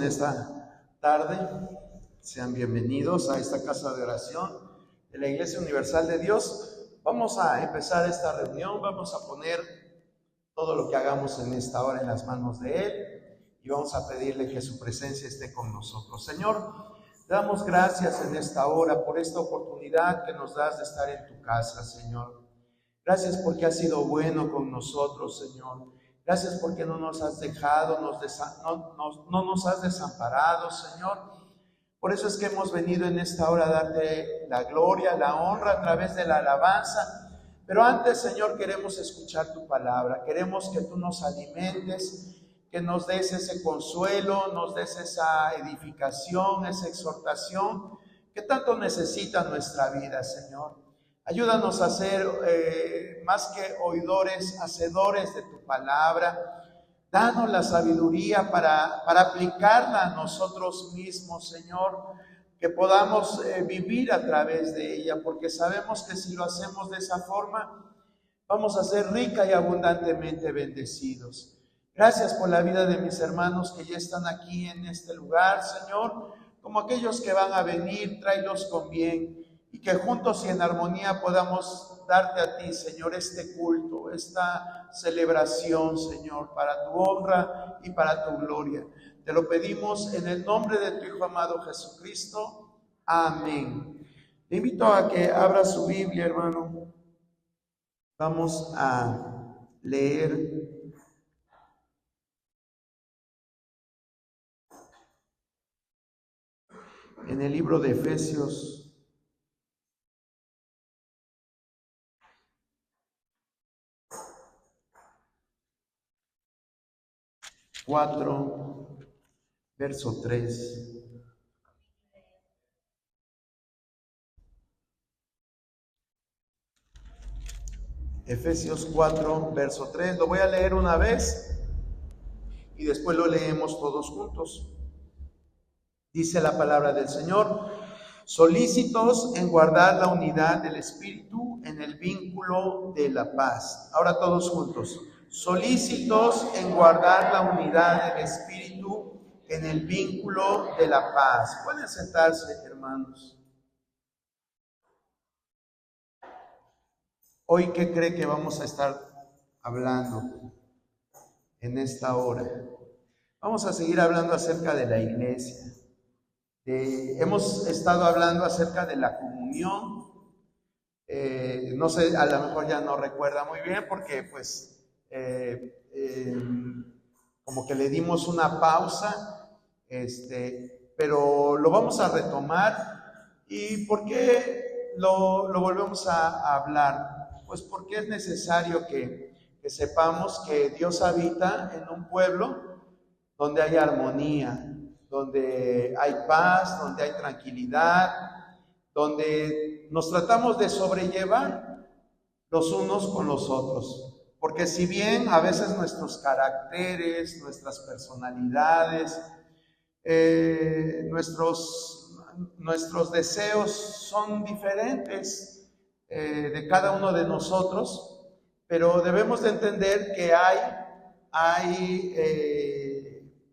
en esta tarde. Sean bienvenidos a esta casa de oración de la Iglesia Universal de Dios. Vamos a empezar esta reunión, vamos a poner todo lo que hagamos en esta hora en las manos de Él y vamos a pedirle que su presencia esté con nosotros. Señor, te damos gracias en esta hora por esta oportunidad que nos das de estar en tu casa, Señor. Gracias porque has sido bueno con nosotros, Señor. Gracias porque no nos has dejado, no nos has desamparado, Señor. Por eso es que hemos venido en esta hora a darte la gloria, la honra a través de la alabanza. Pero antes, Señor, queremos escuchar tu palabra. Queremos que tú nos alimentes, que nos des ese consuelo, nos des esa edificación, esa exhortación que tanto necesita nuestra vida, Señor. Ayúdanos a ser más que oidores, hacedores de tu palabra. Danos la sabiduría para aplicarla a nosotros mismos, Señor, que podamos vivir a través de ella, porque sabemos que si lo hacemos de esa forma, vamos a ser rica y abundantemente bendecidos. Gracias por la vida de mis hermanos que ya están aquí en este lugar, Señor, como aquellos que van a venir, tráelos con bien. Y que juntos y en armonía podamos darte a ti, Señor, este culto, esta celebración, Señor, para tu honra y para tu gloria. Te lo pedimos en el nombre de tu Hijo amado Jesucristo. Amén. Te invito a que abra su Biblia, hermano. Vamos a leer en el libro de Efesios. Verso 3. Efesios 4, verso 3. Lo voy a leer una vez y después lo leemos todos juntos. Dice la palabra del Señor: solícitos en guardar la unidad del Espíritu en el vínculo de la paz. Ahora todos juntos. Solícitos en guardar la unidad del Espíritu en el vínculo de la paz. Pueden sentarse, hermanos. Hoy, ¿qué cree que vamos a estar hablando en esta hora? Vamos a seguir hablando acerca de la iglesia. Hemos estado hablando acerca de la comunión. No sé, a lo mejor ya no recuerda muy bien porque pues como que le dimos una pausa, pero lo vamos a retomar. ¿Y por qué lo volvemos a hablar? Pues porque es necesario que sepamos que Dios habita en un pueblo donde hay armonía, donde hay paz, donde hay tranquilidad, donde nos tratamos de sobrellevar los unos con los otros. Porque si bien a veces nuestros caracteres, nuestras personalidades, nuestros deseos son diferentes de cada uno de nosotros, pero debemos de entender que hay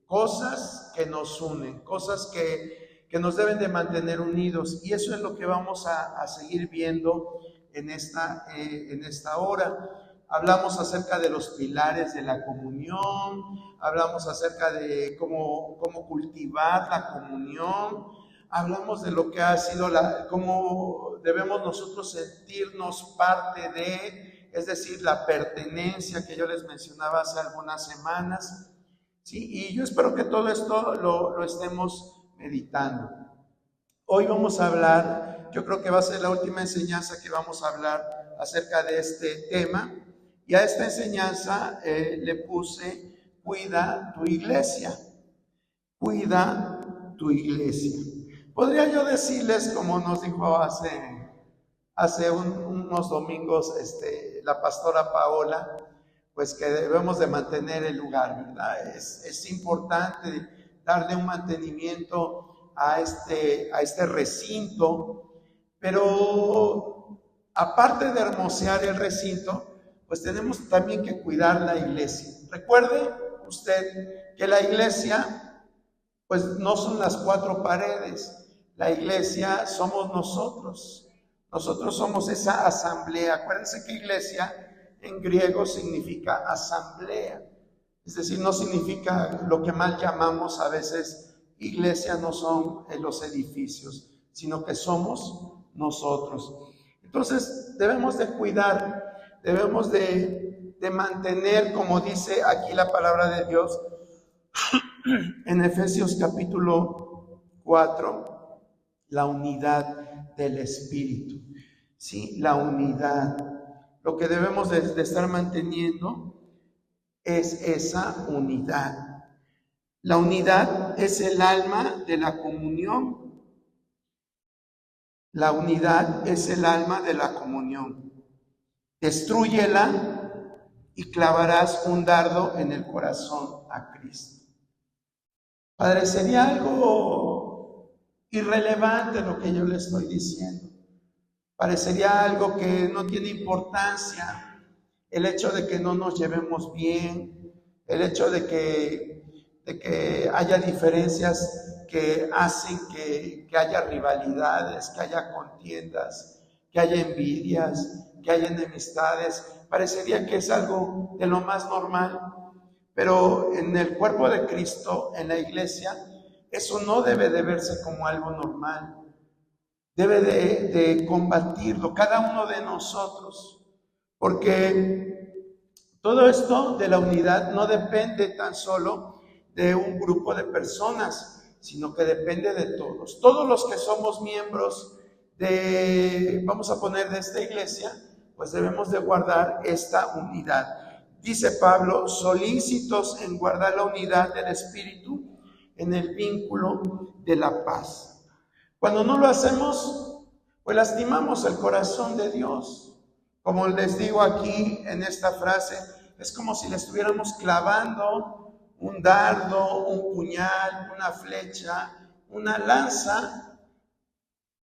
cosas que nos unen, cosas que nos deben de mantener unidos, y eso es lo que vamos a seguir viendo en esta hora. Hablamos acerca de los pilares de la comunión, hablamos acerca de cómo cultivar la comunión, hablamos de lo que ha sido cómo debemos nosotros sentirnos parte de, es decir, la pertenencia que yo les mencionaba hace algunas semanas, ¿sí? Y yo espero que todo esto lo estemos meditando. Hoy vamos a hablar, yo creo que va a ser la última enseñanza que vamos a hablar acerca de este tema. Y a esta enseñanza le puse: cuida tu iglesia. Cuida tu iglesia. Podría yo decirles, como nos dijo hace unos domingos la pastora Paola, pues que debemos de mantener el lugar, ¿verdad? Es importante darle un mantenimiento a este recinto, pero aparte de hermosear el recinto, pues tenemos también que cuidar la iglesia. Recuerde usted que la iglesia pues no son las cuatro paredes. La iglesia somos nosotros. Nosotros somos esa asamblea. Acuérdense que iglesia en griego significa asamblea. Es decir, no significa lo que mal llamamos a veces iglesia, no son los edificios, sino que somos nosotros. Entonces debemos de cuidar, debemos de mantener, como dice aquí la palabra de Dios, en Efesios capítulo 4, la unidad del Espíritu. Sí, la unidad. Lo que debemos de estar manteniendo es esa unidad. La unidad es el alma de la comunión. La unidad es el alma de la comunión. Destrúyela y clavarás un dardo en el corazón a Cristo. Padre, sería algo irrelevante lo que yo le estoy diciendo. Parecería algo que no tiene importancia. El hecho de que no nos llevemos bien, el hecho de que haya diferencias que hacen que haya rivalidades, que haya contiendas, que haya envidias, que haya enemistades, parecería que es algo de lo más normal. Pero en el cuerpo de Cristo, en la iglesia, eso no debe de verse como algo normal. Debe de combatirlo cada uno de nosotros. Porque todo esto de la unidad no depende tan solo de un grupo de personas, sino que depende de todos. Todos los que somos miembros vamos a poner, de esta iglesia, pues debemos de guardar esta unidad. Dice Pablo, solícitos en guardar la unidad del Espíritu en el vínculo de la paz. Cuando no lo hacemos, pues lastimamos el corazón de Dios. Como les digo aquí en esta frase, es como si le estuviéramos clavando un dardo, un puñal, una flecha, una lanza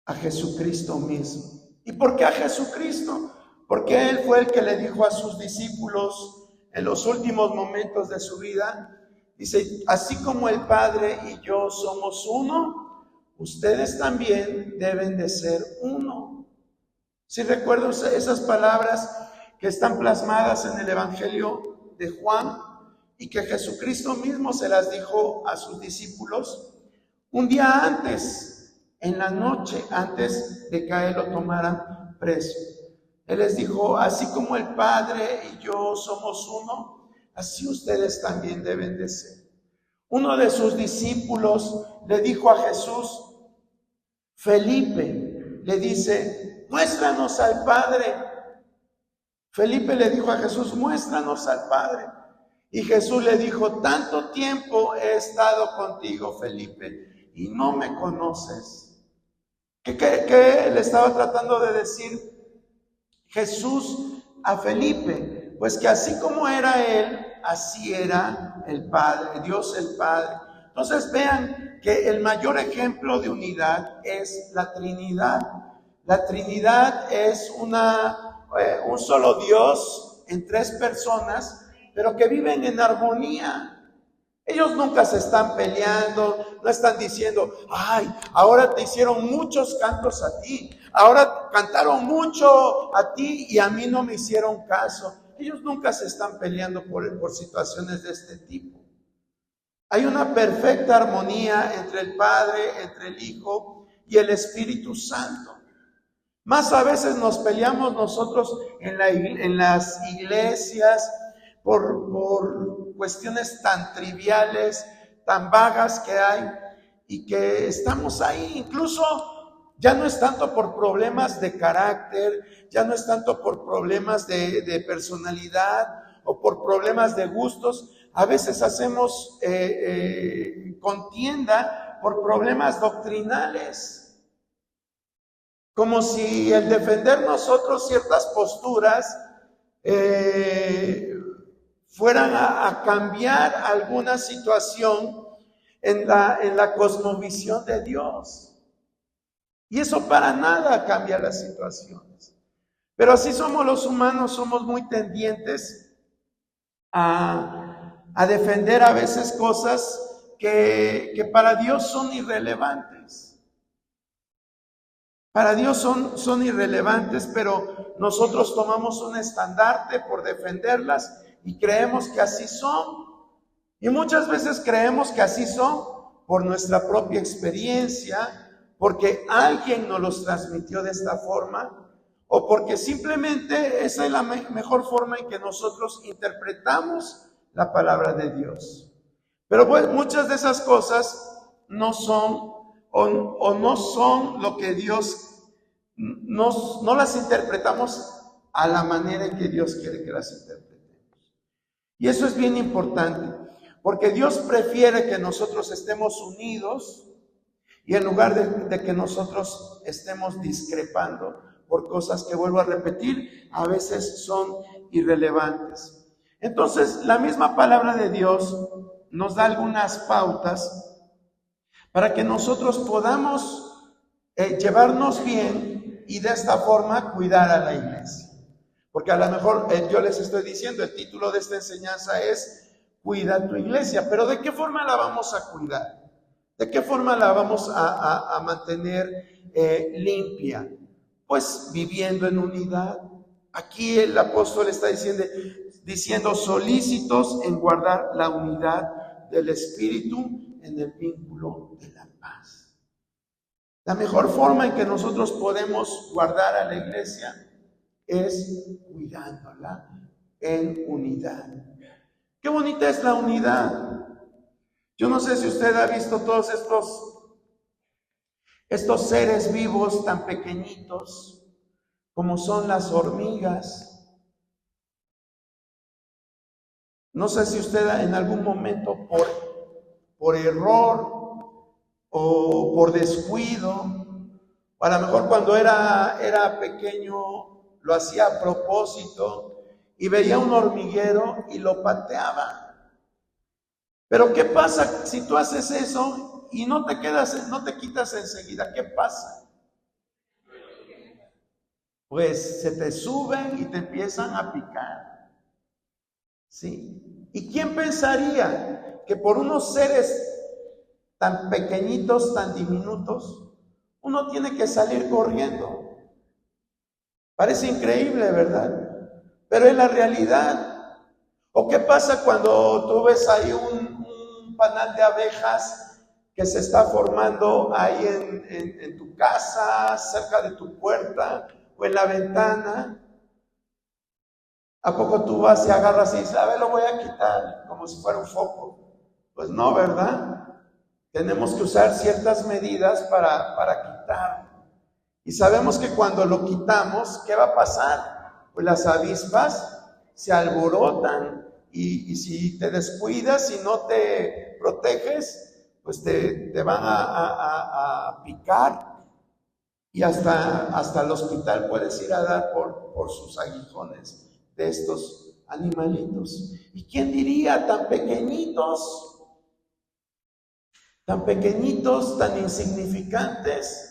a Jesucristo mismo. ¿Y por qué a Jesucristo? Porque Él fue el que le dijo a sus discípulos en los últimos momentos de su vida, dice, así como el Padre y yo somos uno, ustedes también deben de ser uno. Si recuerdo esas palabras que están plasmadas en el Evangelio de Juan y que Jesucristo mismo se las dijo a sus discípulos un día antes, en la noche, antes de que a Él lo tomaran preso. Él les dijo, así como el Padre y yo somos uno, así ustedes también deben de ser. Uno de sus discípulos le dijo a Jesús, Felipe, le dice, muéstranos al Padre. Felipe le dijo a Jesús, muéstranos al Padre. Y Jesús le dijo, tanto tiempo he estado contigo, Felipe, y no me conoces. ¿Qué le estaba tratando de decir Jesús a Felipe? Pues que así como era Él, así era el Padre, Dios el Padre. Entonces vean que el mayor ejemplo de unidad es la Trinidad. La Trinidad es un solo Dios en tres personas, pero que viven en armonía. Ellos nunca se están peleando, no están diciendo, ay, ahora te hicieron muchos cantos a ti, ahora cantaron mucho a ti y a mí no me hicieron caso. Ellos nunca se están peleando por situaciones de este tipo. Hay una perfecta armonía entre el Padre, entre el Hijo y el Espíritu Santo. Más a veces nos peleamos nosotros en las iglesias por cuestiones tan triviales, tan vagas que hay y que estamos ahí. Incluso ya no es tanto por problemas de carácter, ya no es tanto por problemas de personalidad o por problemas de gustos. A veces hacemos contienda por problemas doctrinales. Como si el defender nosotros ciertas posturas fueran a cambiar alguna situación en la cosmovisión de Dios. Y eso para nada cambia las situaciones. Pero así somos los humanos, somos muy tendientes a defender a veces cosas que para Dios son irrelevantes. Para Dios son irrelevantes, pero nosotros tomamos un estandarte por defenderlas y creemos que así son. Y muchas veces creemos que así son por nuestra propia experiencia, porque alguien nos los transmitió de esta forma, o porque simplemente esa es la mejor forma en que nosotros interpretamos la palabra de Dios. Pero pues, muchas de esas cosas no son o no son lo que Dios, no las interpretamos a la manera en que Dios quiere que las interpretemos. Y eso es bien importante, porque Dios prefiere que nosotros estemos unidos y en lugar de que nosotros estemos discrepando por cosas que, vuelvo a repetir, a veces son irrelevantes. Entonces, la misma palabra de Dios nos da algunas pautas para que nosotros podamos llevarnos bien y de esta forma cuidar a la iglesia. Porque a lo mejor yo les estoy diciendo, el título de esta enseñanza es Cuida tu iglesia, pero ¿de qué forma la vamos a cuidar? ¿De qué forma la vamos a mantener limpia? Pues viviendo en unidad. Aquí el apóstol está diciendo solícitos en guardar la unidad del Espíritu en el vínculo de la paz. La mejor forma en que nosotros podemos guardar a la iglesia es cuidándola en unidad. Qué bonita es la unidad. Yo no sé si usted ha visto todos estos seres vivos tan pequeñitos como son las hormigas. No sé si usted en algún momento por error o por descuido, o a lo mejor cuando era pequeño lo hacía a propósito y veía un hormiguero y lo pateaba. Pero ¿qué pasa si tú haces eso y no te quitas enseguida? ¿Qué pasa? Pues se te suben y te empiezan a picar. ¿Sí? ¿Y quién pensaría que por unos seres tan pequeñitos, tan diminutos, uno tiene que salir corriendo? Parece increíble, ¿verdad? Pero es la realidad. ¿O qué pasa cuando tú ves ahí un panal de abejas que se está formando ahí en tu casa, cerca de tu puerta o en la ventana? ¿A poco tú vas y agarras y dices, a ver, lo voy a quitar como si fuera un foco? Pues no, ¿verdad? Tenemos que usar ciertas medidas para quitarlo. Y sabemos que cuando lo quitamos, ¿qué va a pasar? Pues las avispas se alborotan y si te descuidas y no te proteges, pues te van a picar y hasta el hospital puedes ir a dar por sus aguijones de estos animalitos. ¿Y quién diría tan pequeñitos, tan insignificantes,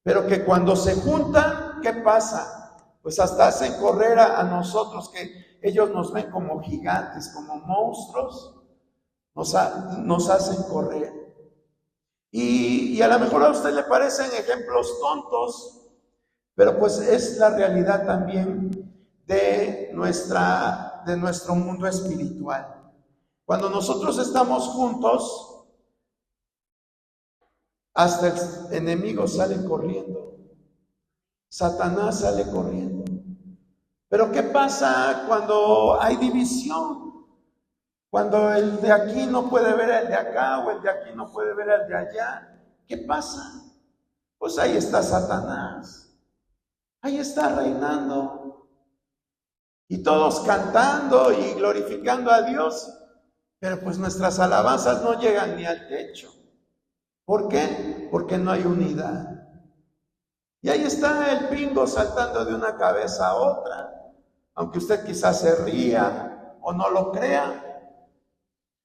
pero que cuando se juntan, ¿qué pasa? Pues hasta hacen correr a nosotros, que ellos nos ven como gigantes, como monstruos, nos hacen correr. Y a lo mejor a usted le parecen ejemplos tontos, pero pues es la realidad también de nuestro mundo espiritual. Cuando nosotros estamos juntos, hasta el enemigo sale corriendo, Satanás sale corriendo. Pero ¿qué pasa cuando hay división? Cuando el de aquí no puede ver al de acá o el de aquí no puede ver al de allá, ¿qué pasa? Pues ahí está Satanás, ahí está reinando y todos cantando y glorificando a Dios, pero pues nuestras alabanzas no llegan ni al techo. ¿Por qué? Porque no hay unidad. Y ahí está el pingo saltando de una cabeza a otra, aunque usted quizás se ría o no lo crea,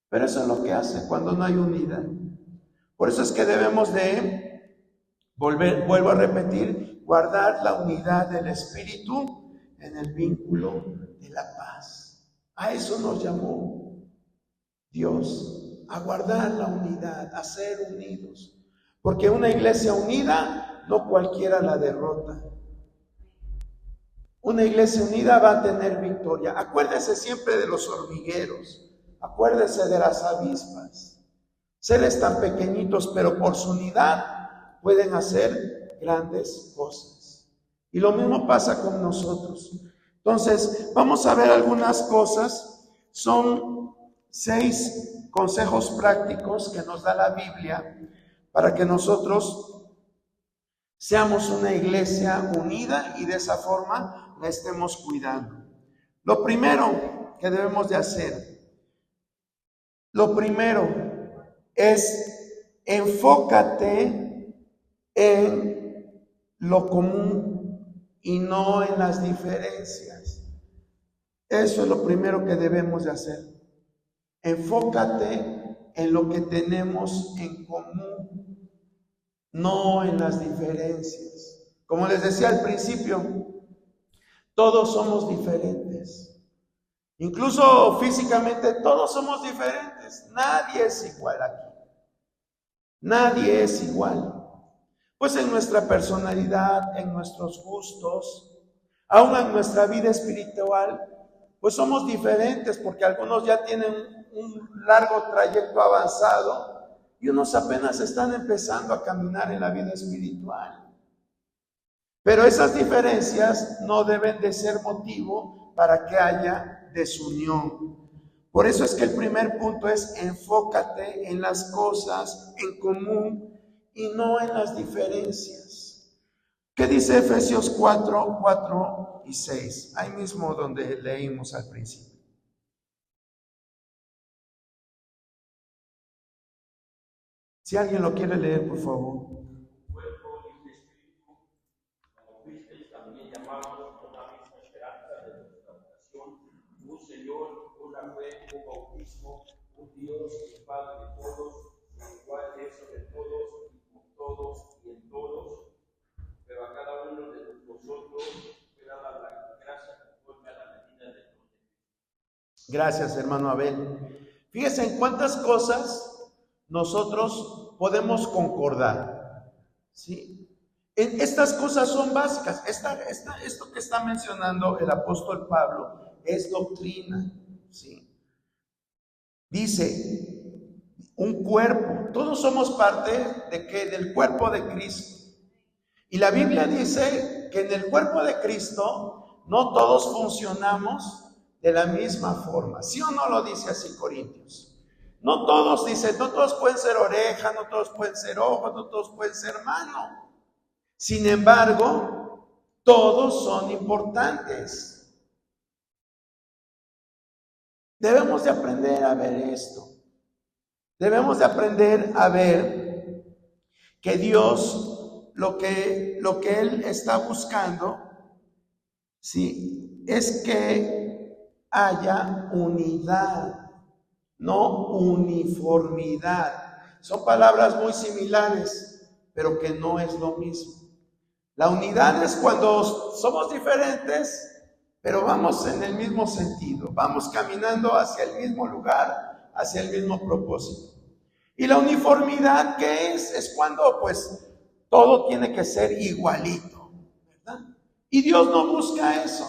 pero eso es lo que hace cuando no hay unidad. Por eso es que debemos de vuelvo a repetir, guardar la unidad del Espíritu en el vínculo de la paz. A eso nos llamó Dios, a guardar la unidad, a ser unidos. Porque una iglesia unida, no cualquiera la derrota. Una iglesia unida va a tener victoria. Acuérdese siempre de los hormigueros. Acuérdese de las avispas. Seres tan pequeñitos, pero por su unidad pueden hacer grandes cosas. Y lo mismo pasa con nosotros. Entonces, vamos a ver algunas cosas. Son 6 consejos prácticos que nos da la Biblia para que nosotros seamos una iglesia unida y de esa forma la estemos cuidando. Lo primero que debemos de hacer, es enfócate en lo común y no en las diferencias. Eso es lo primero que debemos de hacer. Enfócate en lo que tenemos en común, no en las diferencias. Como les decía al principio, todos somos diferentes. Incluso físicamente todos somos diferentes. Nadie es igual aquí. Nadie es igual. Pues en nuestra personalidad, en nuestros gustos, aún en nuestra vida espiritual, pues somos diferentes porque algunos ya tienen un largo trayecto avanzado y unos apenas están empezando a caminar en la vida espiritual. Pero esas diferencias no deben de ser motivo para que haya desunión. Por eso es que el primer punto es enfócate en las cosas en común y no en las diferencias. ¿Qué dice Efesios 4 y 6? Ahí mismo donde leímos al principio. Si alguien lo quiere leer, por favor. Un bautismo, un Dios y Padre de todos, el cual es sobre todos y por todos y en todos, pero a cada uno de nosotros fue dada la gracia conforme a la medida de Dios. Gracias, hermano Abel. Fíjense en cuántas cosas nosotros podemos concordar, ¿sí? Estas cosas son básicas. Esto que está mencionando el apóstol Pablo es doctrina, ¿sí? Dice, un cuerpo. Todos somos parte ¿de qué? Del cuerpo de Cristo. Y la Biblia dice que en el cuerpo de Cristo no todos funcionamos de la misma forma. ¿Sí o no lo dice así Corintios? No todos, dice, no todos pueden ser oreja, no todos pueden ser ojos, no todos pueden ser mano. Sin embargo, todos son importantes. Debemos de aprender a ver esto. Debemos de aprender a ver que Dios, lo que Él está buscando, sí, es que haya unidad, no uniformidad. Son palabras muy similares, pero que no es lo mismo. La unidad es cuando somos diferentes, pero vamos en el mismo sentido, vamos caminando hacia el mismo lugar, hacia el mismo propósito. Y la uniformidad, ¿qué es? Es cuando pues todo tiene que ser igualito, ¿verdad? Y Dios no busca eso.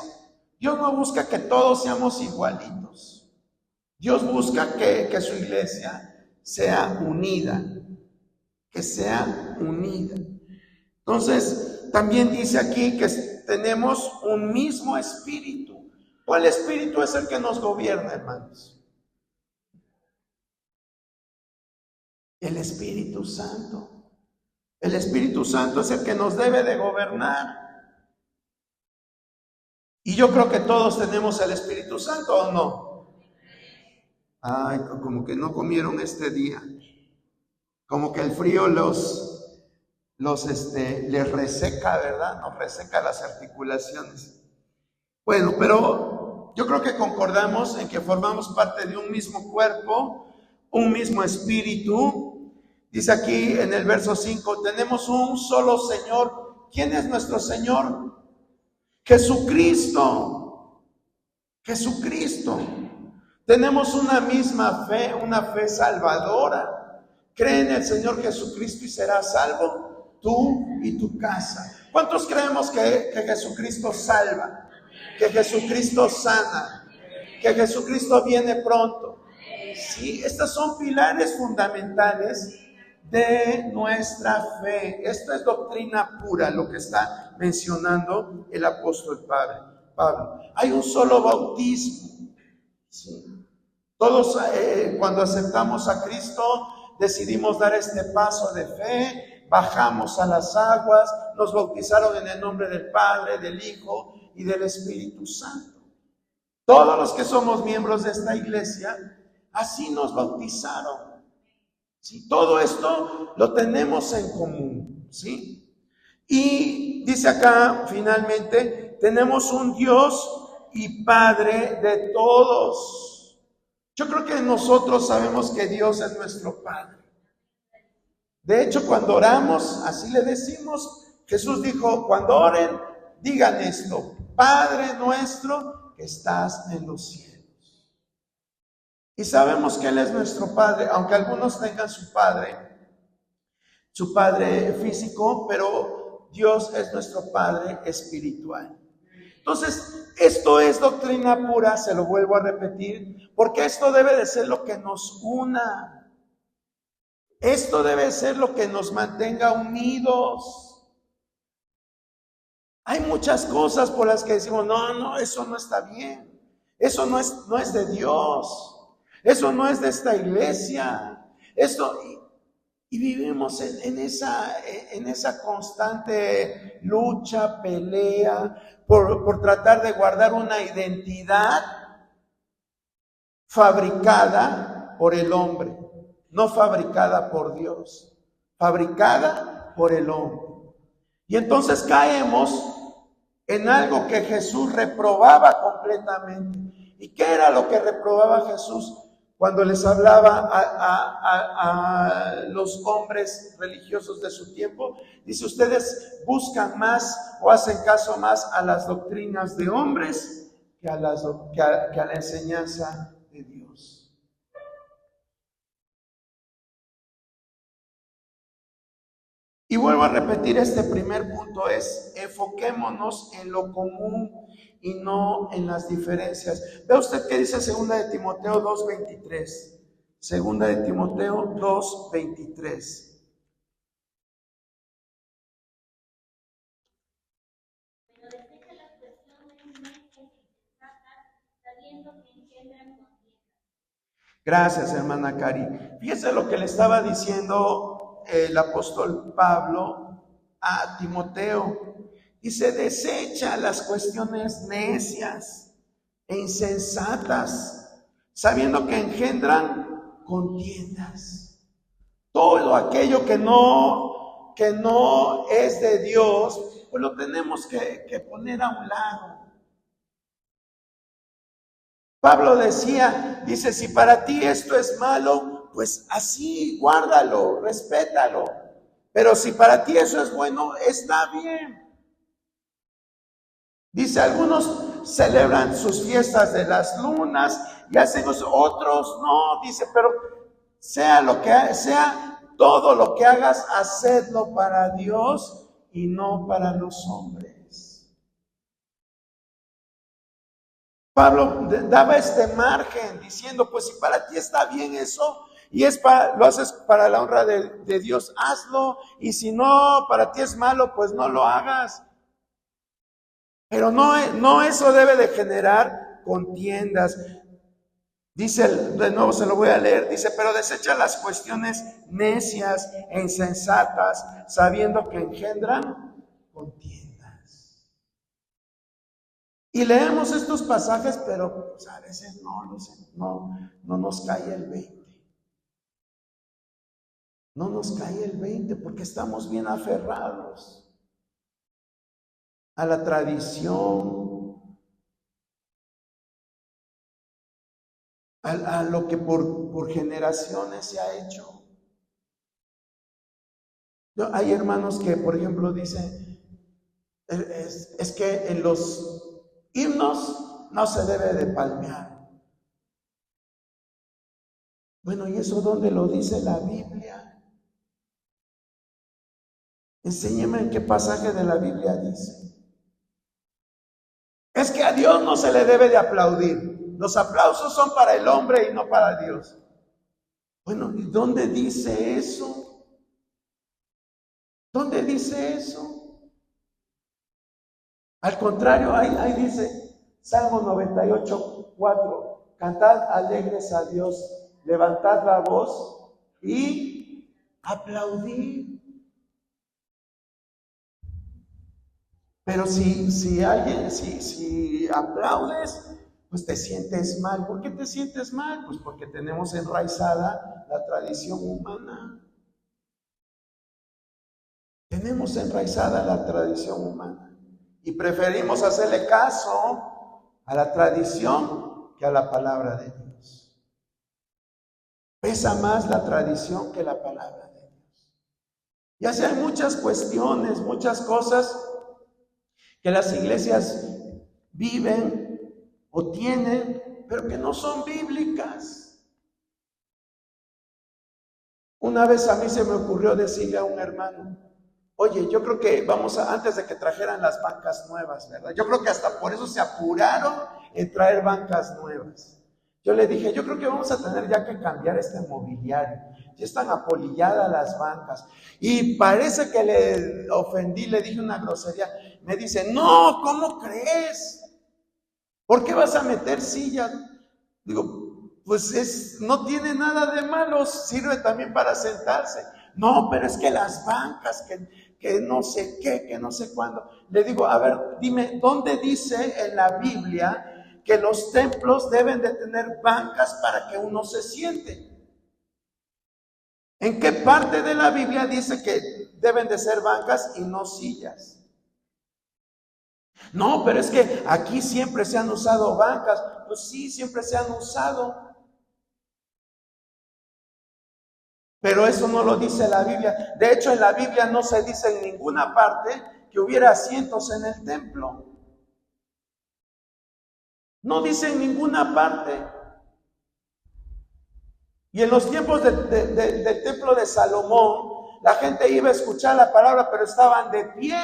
Dios no busca que todos seamos igualitos. Dios busca que su iglesia sea unida, que sea unida. Entonces, también dice aquí que tenemos un mismo espíritu. ¿Cuál espíritu es el que nos gobierna, hermanos? El Espíritu Santo. El Espíritu Santo es el que nos debe de gobernar. Y yo creo que todos tenemos el Espíritu Santo, ¿o no? Ay, como que no comieron este día. Como que el frío les reseca, ¿verdad? Nos reseca las articulaciones. Bueno, pero yo creo que concordamos en que formamos parte de un mismo cuerpo, un mismo espíritu. Dice aquí en el verso 5, tenemos un solo Señor. ¿Quién es nuestro Señor? Jesucristo. Jesucristo. Tenemos una misma fe, una fe salvadora. Cree en el Señor Jesucristo y serás salvo tú y tu casa. ¿Cuántos creemos que Jesucristo salva? Que Jesucristo sana, que Jesucristo viene pronto. Sí, estos son pilares fundamentales de nuestra fe. Esto es doctrina pura, lo que está mencionando el apóstol Pablo. Hay un solo bautismo. Sí. Todos cuando aceptamos a Cristo decidimos dar este paso de fe, bajamos a las aguas, nos bautizaron en el nombre del Padre, del Hijo y del Espíritu Santo. Todos los que somos miembros de esta iglesia, así nos bautizaron. ¿Sí? Todo esto lo tenemos en común, ¿sí? Y dice acá, finalmente, tenemos un Dios y Padre de todos. Yo creo que nosotros sabemos que Dios es nuestro Padre. De hecho, cuando oramos, así le decimos. Jesús dijo, cuando oren, digan esto: Padre nuestro que estás en los cielos. Y sabemos que Él es nuestro Padre, aunque algunos tengan su Padre físico, pero Dios es nuestro Padre espiritual. Entonces, esto es doctrina pura, se lo vuelvo a repetir, porque esto debe de ser lo que nos una. Esto debe ser lo que nos mantenga unidos. Hay muchas cosas por las que decimos, no, eso no está bien. Eso no es de Dios. Eso no es de esta iglesia. Y vivimos en esa constante lucha, pelea, por tratar de guardar una identidad fabricada por el hombre, no fabricada por Dios, fabricada por el hombre. Y entonces caemos en algo que Jesús reprobaba completamente. ¿Y qué era lo que reprobaba Jesús cuando les hablaba a los hombres religiosos de su tiempo? Dice, ustedes buscan más o hacen caso más a las doctrinas de hombres que a la enseñanza de Dios. Y vuelvo a repetir, este primer punto es, enfoquémonos en lo común y no en las diferencias. Ve usted qué dice 2 de Timoteo 2:23. 2 de Timoteo 2:23. Pero desecha las cuestiones necias y sensatas, sabiendo que engendran contiendas. Gracias, hermana Cari. Fíjese lo que le estaba diciendo el apóstol Pablo a Timoteo. Dice, desecha las cuestiones necias e insensatas, sabiendo que engendran contiendas. Todo aquello que no es de Dios, pues lo tenemos que poner a un lado. Pablo dice, si para ti esto es malo, pues así, guárdalo, respétalo. Pero si para ti eso es bueno, está bien. Dice, algunos celebran sus fiestas de las lunas y hacen eso, otros no. Dice, pero sea todo lo que hagas, hacedlo para Dios y no para los hombres. Pablo daba este margen diciendo, pues si para ti está bien eso y lo haces para la honra de Dios, hazlo. Y si no, para ti es malo, pues no lo hagas. Pero no eso debe de generar contiendas. Dice, de nuevo se lo voy a leer, dice, pero desecha las cuestiones necias e insensatas, sabiendo que engendran contiendas. Y leemos estos pasajes, pero pues, a veces no nos cae el 20. No nos cae el 20 porque estamos bien aferrados a la tradición, a lo que por generaciones se ha hecho. Hay hermanos que, por ejemplo, dicen, es que en los himnos no se debe de palmear. Bueno, ¿y eso dónde lo dice la Biblia? Enséñeme en qué pasaje de la Biblia dice. Es que a Dios no se le debe de aplaudir. Los aplausos son para el hombre y no para Dios. Bueno, ¿y dónde dice eso? ¿Dónde dice eso? Al contrario, ahí dice Salmo 98:4, cantad alegres a Dios, levantad la voz y aplaudid. Pero si aplaudes, pues te sientes mal. ¿Por qué te sientes mal? Pues porque tenemos enraizada la tradición humana. Tenemos enraizada la tradición humana. Y preferimos hacerle caso a la tradición que a la palabra de Dios. Pesa más la tradición que la palabra de Dios. Y así hay muchas cuestiones, muchas cosas que las iglesias viven o tienen, pero que no son bíblicas. Una vez a mí se me ocurrió decirle a un hermano, oye, yo creo que antes de que trajeran las bancas nuevas, ¿verdad? Yo creo que hasta por eso se apuraron en traer bancas nuevas. Yo le dije, yo creo que vamos a tener ya que cambiar este mobiliario. Ya están apolilladas las bancas. Y parece que le ofendí, le dije una grosería. Me dice, no, ¿cómo crees? ¿Por qué vas a meter sillas? Digo, pues no tiene nada de malo, sirve también para sentarse. No, pero es que las bancas, que no sé qué, que no sé cuándo. Le digo, a ver, dime, ¿dónde dice en la Biblia que los templos deben de tener bancas para que uno se siente? ¿En qué parte de la Biblia dice que deben de ser bancas y no sillas? No, pero es que aquí siempre se han usado bancas. Pues sí, siempre se han usado. Pero eso no lo dice la Biblia. De hecho, en la Biblia no se dice en ninguna parte que hubiera asientos en el templo. No dice en ninguna parte. Y en los tiempos del templo de Salomón, la gente iba a escuchar la palabra, pero estaban de pie.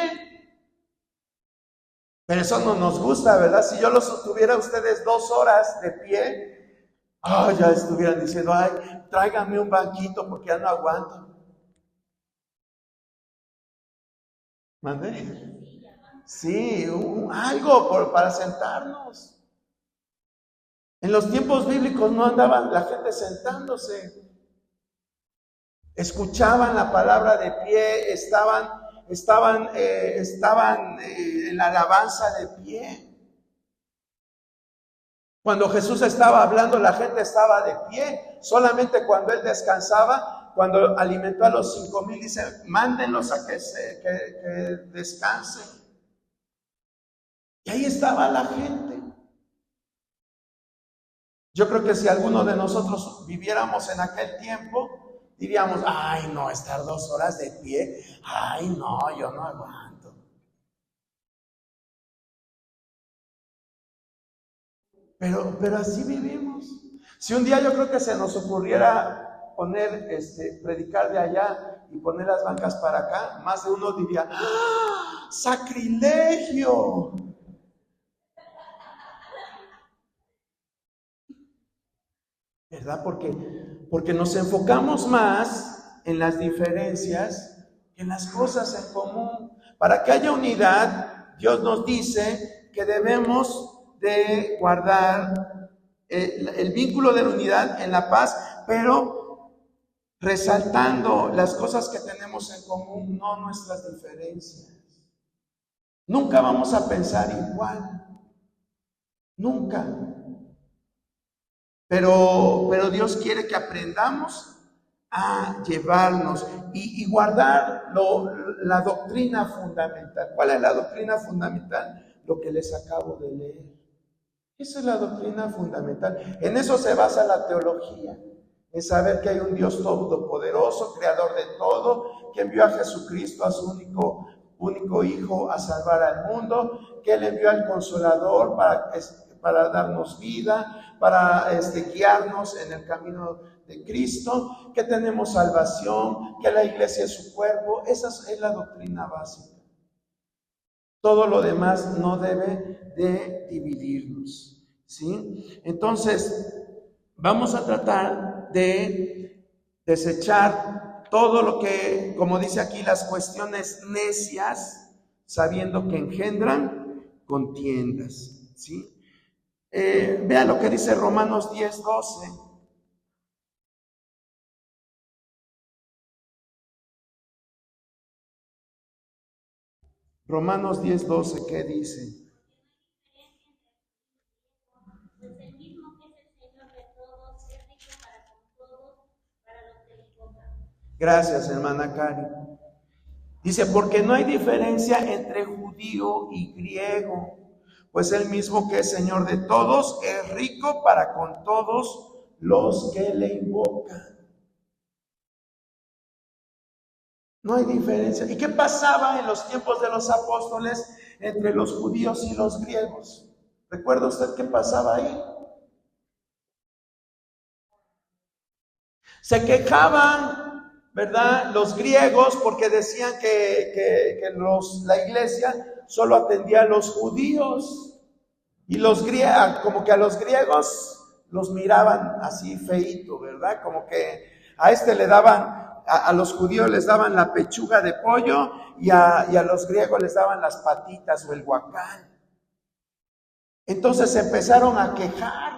Pero eso no nos gusta, ¿verdad? Si yo los tuviera ustedes 2 horas de pie, ya estuvieran diciendo, tráiganme un banquito porque ya no aguanto. ¿Mandé? Sí, algo para sentarnos. En los tiempos bíblicos no andaban la gente sentándose. Escuchaban la palabra de pie, estaban en la alabanza de pie. Cuando Jesús estaba hablando, la gente estaba de pie. Solamente cuando Él descansaba, cuando alimentó a los 5,000, dice, mándenlos a que descansen. Y ahí estaba la gente. Yo creo que si alguno de nosotros viviéramos en aquel tiempo, diríamos, no, estar 2 horas de pie, no, yo no aguanto. Pero así vivimos. Si un día yo creo que se nos ocurriera predicar de allá y poner las bancas para acá, más de uno diría, ¡sacrilegio! ¿Verdad? Porque nos enfocamos más en las diferencias que en las cosas en común. Para que haya unidad, Dios nos dice que debemos de guardar el vínculo de la unidad en la paz, pero resaltando las cosas que tenemos en común, no nuestras diferencias. Nunca vamos a pensar igual. Nunca. Pero Dios quiere que aprendamos a llevarnos y guardar la doctrina fundamental. ¿Cuál es la doctrina fundamental? Lo que les acabo de leer. Esa es la doctrina fundamental. En eso se basa la teología. En saber que hay un Dios todopoderoso, creador de todo, que envió a Jesucristo, a su único Hijo, a salvar al mundo, que Él envió al Consolador para darnos vida, para guiarnos en el camino de Cristo, que tenemos salvación, que la iglesia es su cuerpo. Esa es la doctrina básica. Todo lo demás no debe de dividirnos, ¿sí? Entonces, vamos a tratar de desechar todo lo que, como dice aquí, las cuestiones necias, sabiendo que engendran contiendas, ¿sí? Vea lo que dice Romanos 10:12. Romanos 10:12, ¿qué dice? Pues el mismo que es el Señor de todos, es rico para con todos, para los que le invocan. Gracias, hermana Cari. Dice, porque no hay diferencia entre judío y griego, pues el mismo que es Señor de todos es rico para con todos los que le invocan. No hay diferencia. ¿Y qué pasaba en los tiempos de los apóstoles entre los judíos y los griegos? ¿Recuerda usted qué pasaba ahí? Se quejaban, ¿verdad?, los griegos, porque decían que la iglesia solo atendía a los judíos. Y los griegos, como que a los griegos los miraban así feíto, ¿verdad? Como que a le daban, a los judíos les daban la pechuga de pollo y a los griegos les daban las patitas o el guacal. Entonces se empezaron a quejar.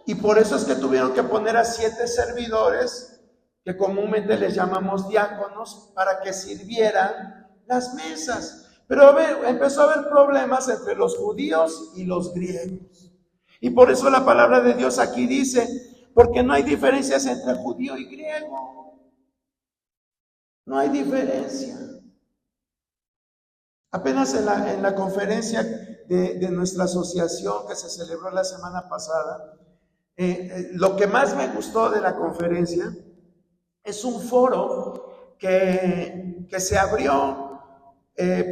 Y por eso es que tuvieron que poner a 7 servidores, que comúnmente les llamamos diáconos, para que sirvieran las mesas. Pero empezó a haber problemas entre los judíos y los griegos. Y por eso la palabra de Dios aquí dice, porque no hay diferencias entre judío y griego. No hay diferencia. Apenas en la conferencia de nuestra asociación que se celebró la semana pasada, lo que más me gustó de la conferencia es un foro que se abrió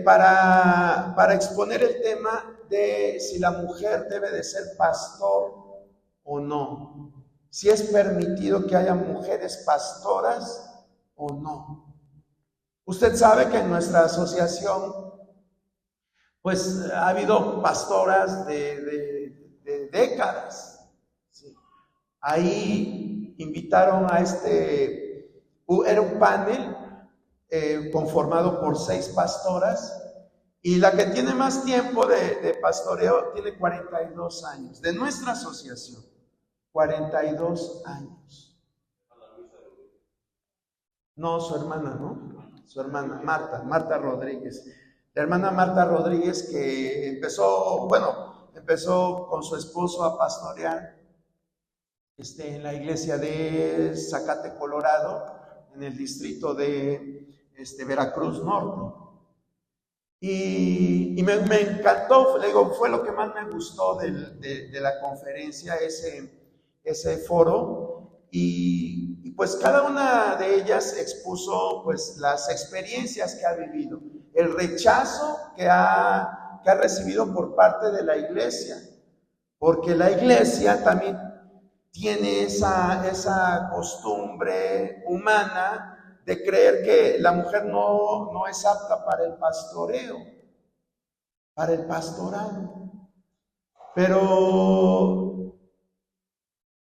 para exponer el tema de si la mujer debe de ser pastor o no, si es permitido que haya mujeres pastoras o no. Usted sabe que en nuestra asociación pues ha habido pastoras de décadas. Ahí invitaron a era un panel conformado por 6 pastoras, y la que tiene más tiempo de pastoreo tiene 42 años, de nuestra asociación, 42 años. No, su hermana, ¿no? Su hermana, Marta Rodríguez. La hermana Marta Rodríguez, que empezó con su esposo a pastorear en la iglesia de Zacate, Colorado, en el distrito de Veracruz Norte. Y me encantó, le digo, fue lo que más me gustó de la conferencia, ese foro. Y pues cada una de ellas expuso pues las experiencias que ha vivido, el rechazo que ha recibido por parte de la iglesia, porque la iglesia también tiene esa costumbre humana de creer que la mujer no es apta para el pastoreo, para el pastorado. Pero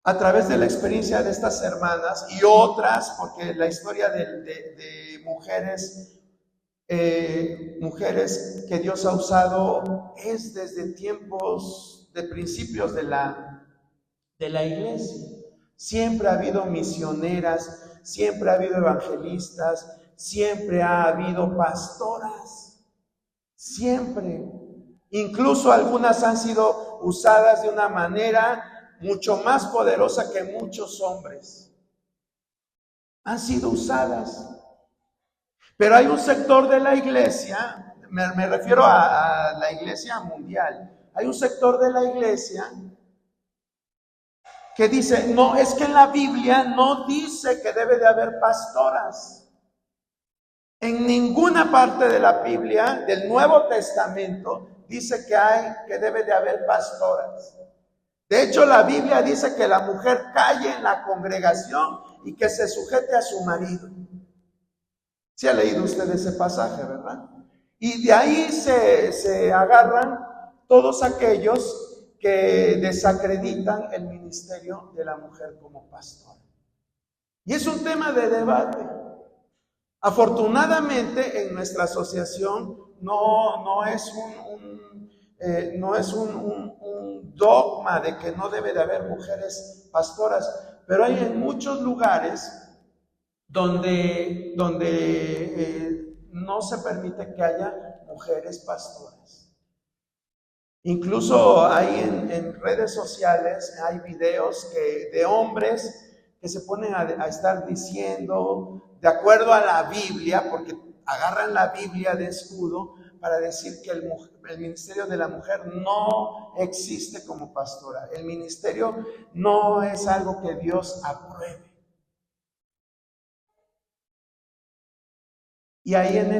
a través de la experiencia de estas hermanas y otras, porque la historia de mujeres que Dios ha usado es desde tiempos de principios de la iglesia. Siempre ha habido misioneras, siempre ha habido evangelistas, siempre ha habido pastoras, siempre. Incluso algunas han sido usadas de una manera mucho más poderosa que muchos hombres. Han sido usadas. Pero hay un sector de la iglesia, me refiero a la iglesia mundial, hay un sector de la iglesia que dice, no, es que en la Biblia no dice que debe de haber pastoras. En ninguna parte de la Biblia, del Nuevo Testamento, dice que debe de haber pastoras. De hecho, la Biblia dice que la mujer calle en la congregación y que se sujete a su marido. ¿Sí ha leído usted ese pasaje, verdad? Y de ahí se agarran todos aquellos que desacreditan el ministerio de la mujer como pastora. Y es un tema de debate. Afortunadamente en nuestra asociación no es un dogma de que no debe de haber mujeres pastoras, pero hay en muchos lugares donde no se permite que haya mujeres pastoras. Incluso hay en redes sociales, hay videos de hombres que se ponen a estar diciendo, de acuerdo a la Biblia, porque agarran la Biblia de escudo para decir que el ministerio de la mujer no existe como pastora. El ministerio no es algo que Dios apruebe. Y ahí en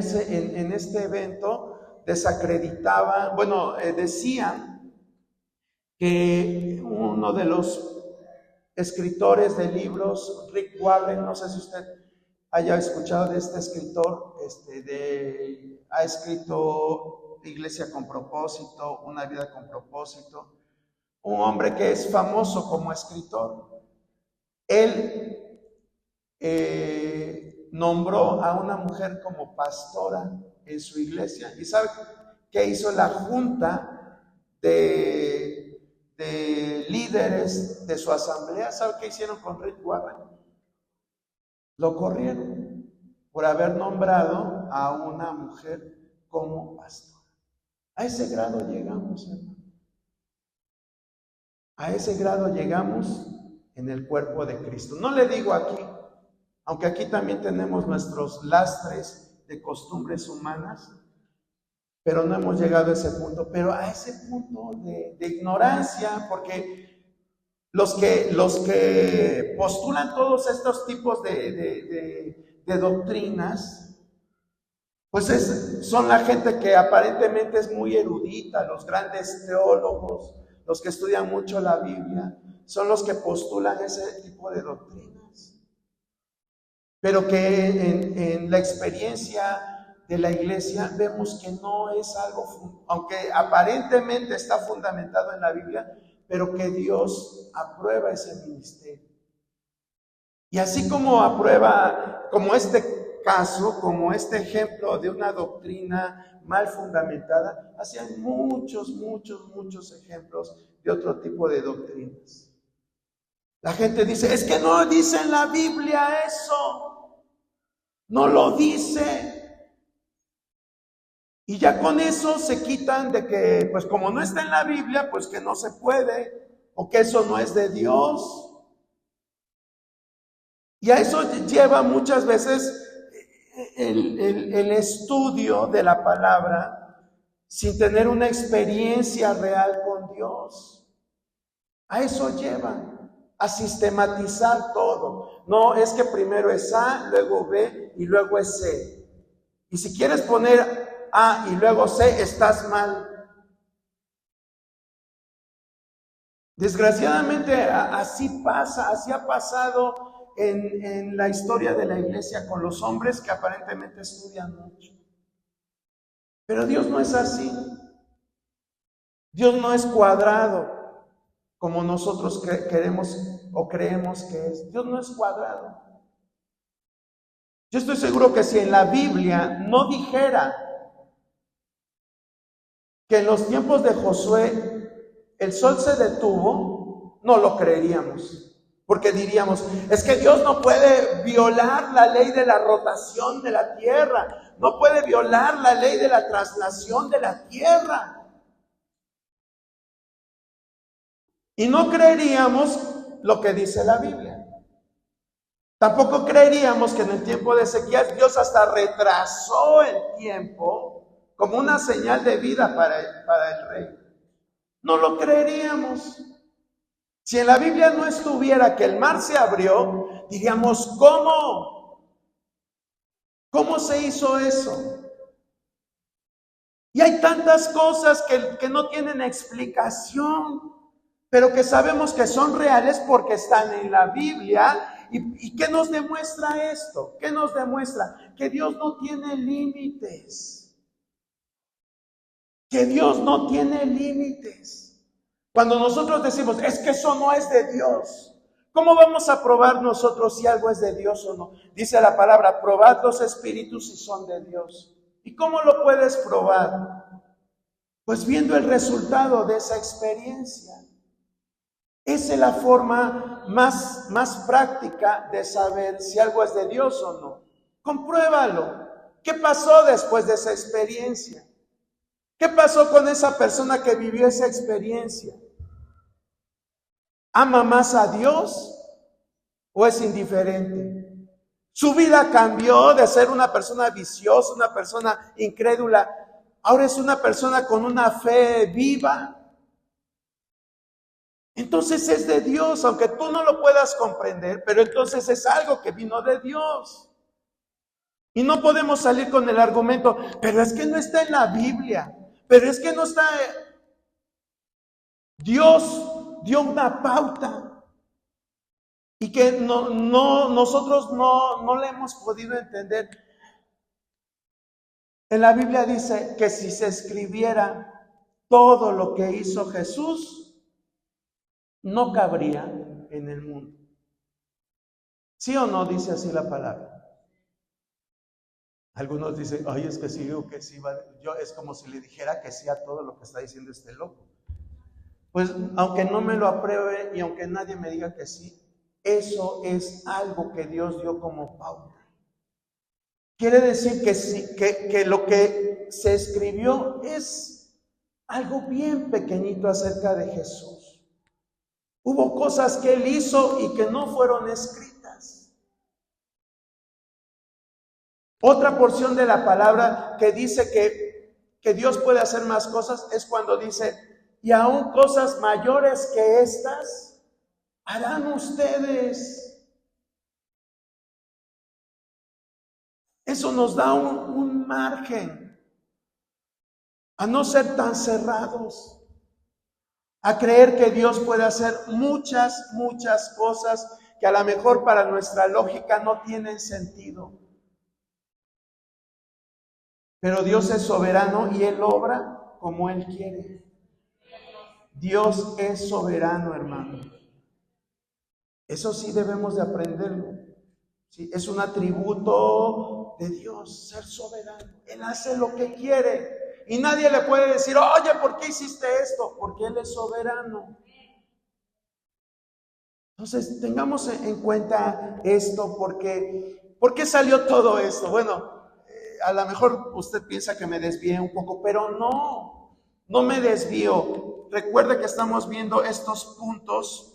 este evento desacreditaban, decían que uno de los escritores de libros, Rick Warren, no sé si usted haya escuchado de este escritor, ha escrito Iglesia con propósito, Una vida con propósito, un hombre que es famoso como escritor. Él nombró a una mujer como pastora en su iglesia. ¿Y sabe qué hizo la junta de líderes de su asamblea? ¿Sabe qué hicieron con Rick Warren? Lo corrieron por haber nombrado a una mujer como pastora. A ese grado llegamos, hermano. A ese grado llegamos en el cuerpo de Cristo. No le digo aquí, aunque aquí también tenemos nuestros lastres de costumbres humanas, pero no hemos llegado a ese punto. Pero a ese punto de ignorancia, porque los que postulan todos estos tipos de doctrinas, pues son la gente que aparentemente es muy erudita, los grandes teólogos, los que estudian mucho la Biblia, son los que postulan ese tipo de doctrinas. Pero que en la experiencia de la iglesia vemos que no es algo, aunque aparentemente está fundamentado en la Biblia, pero que Dios aprueba ese ministerio. Y así como aprueba, como este caso, como este ejemplo de una doctrina mal fundamentada, así hay muchos ejemplos de otro tipo de doctrinas. La gente dice, es que no dice en la Biblia eso, no lo dice. Y ya con eso se quitan de que, pues como no está en la Biblia, pues que no se puede, o que eso no es de Dios. Y a eso lleva muchas veces el estudio de la palabra sin tener una experiencia real con Dios. A eso lleva, a sistematizar todo. No, es que primero es A, luego B y luego es C. Y si quieres poner A y luego C, estás mal. Desgraciadamente así pasa, así ha pasado en la historia de la iglesia con los hombres que aparentemente estudian mucho. Pero Dios no es así. Dios no es cuadrado como nosotros queremos o creemos que es. Dios no es cuadrado. Yo estoy seguro que si en la Biblia no dijera que en los tiempos de Josué el sol se detuvo, no lo creeríamos. Porque diríamos, es que Dios no puede violar la ley de la rotación de la tierra, no puede violar la ley de la traslación de la tierra. Y no creeríamos lo que dice la Biblia. Tampoco creeríamos que en el tiempo de Ezequías Dios hasta retrasó el tiempo como una señal de vida para el rey. No lo creeríamos. Si en la Biblia no estuviera que el mar se abrió, diríamos, ¿cómo? ¿Cómo se hizo eso? Y hay tantas cosas que no tienen explicación. pero que sabemos que son reales porque están en la Biblia. ¿Y qué nos demuestra esto? ¿Qué nos demuestra? Que Dios no tiene límites. Que Dios no tiene límites. Cuando nosotros decimos, es que eso no es de Dios, ¿cómo vamos a probar nosotros si algo es de Dios o no? Dice la palabra, probad los espíritus si son de Dios. ¿Y cómo lo puedes probar? Pues viendo el resultado de esa experiencia. Esa es la forma más práctica de saber si algo es de Dios o no. Compruébalo. ¿Qué pasó después de esa experiencia? ¿Qué pasó con esa persona que vivió esa experiencia? ¿Ama más a Dios o es indiferente? Su vida cambió de ser una persona viciosa, una persona incrédula. Ahora es una persona con una fe viva. Entonces es de Dios, aunque tú no lo puedas comprender, pero entonces es algo que vino de Dios. Y no podemos salir con el argumento, pero es que no está en la Biblia, pero es que no está. Dios dio una pauta y que nosotros no le hemos podido entender. En la Biblia dice que si se escribiera todo lo que hizo Jesús, no cabría en el mundo. ¿Sí o no dice así la palabra? Algunos dicen, ay, es que sí, o que sí, yo es como si le dijera que sí a todo lo que está diciendo este loco. Pues aunque no me lo apruebe y aunque nadie me diga que sí, eso es algo que Dios dio como pauta. Quiere decir que sí, que lo que se escribió es algo bien pequeñito acerca de Jesús. Hubo cosas que Él hizo y que no fueron escritas. Otra porción de la palabra que dice que Dios puede hacer más cosas es cuando dice, y aún cosas mayores que estas harán ustedes. Eso nos da un margen a no ser tan cerrados, a creer que Dios puede hacer muchas cosas que a lo mejor para nuestra lógica no tienen sentido. Pero Dios es soberano y Él obra como Él quiere. Dios es soberano, hermano. Eso sí debemos de aprenderlo. ¿Sí? Es un atributo de Dios, ser soberano. Él hace lo que quiere. Y nadie le puede decir, oye, ¿por qué hiciste esto? Porque Él es soberano. Entonces, tengamos en cuenta esto, porque ¿por qué salió todo esto? Bueno, a lo mejor usted piensa que me desvié un poco, pero no me desvío. Recuerde que estamos viendo estos puntos,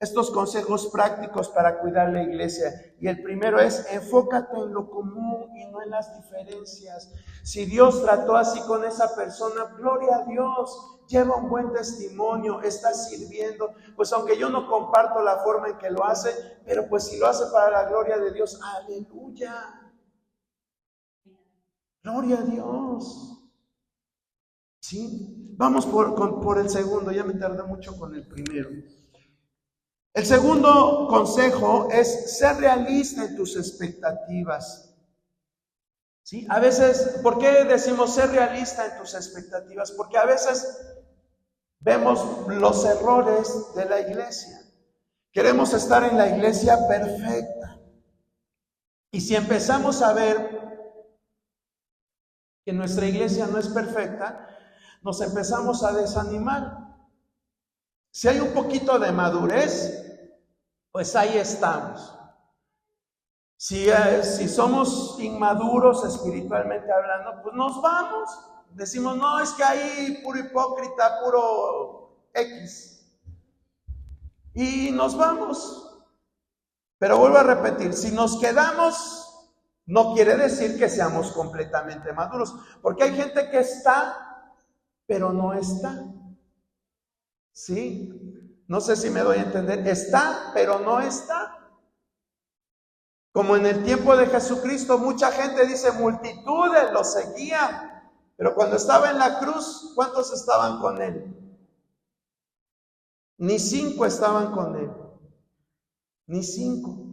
estos consejos prácticos para cuidar la iglesia. Y el primero es, enfócate en lo común y no en las diferencias. Si Dios trató así con esa persona, gloria a Dios, lleva un buen testimonio, está sirviendo. Pues aunque yo no comparto la forma en que lo hace, pero pues si lo hace para la gloria de Dios, aleluya. Gloria a Dios. ¿Sí? Vamos por el segundo, ya me tardé mucho con el primero. El segundo consejo es ser realista en tus expectativas. ¿Sí? A veces, ¿por qué decimos ser realista en tus expectativas? Porque a veces vemos los errores de la iglesia. Queremos estar en la iglesia perfecta. Y si empezamos a ver que nuestra iglesia no es perfecta, nos empezamos a desanimar. Si hay un poquito de madurez, pues ahí estamos. Si somos inmaduros espiritualmente hablando, pues nos vamos. Decimos, no, es que hay puro hipócrita, puro X. Y nos vamos. Pero vuelvo a repetir, si nos quedamos, no quiere decir que seamos completamente maduros. Porque hay gente que está, pero no está. ¿Sí? No sé si me doy a entender. Está, pero no está. Como en el tiempo de Jesucristo, mucha gente dice, multitudes lo seguían. Pero cuando estaba en la cruz, ¿cuántos estaban con Él? Ni 5 estaban con él. Ni 5.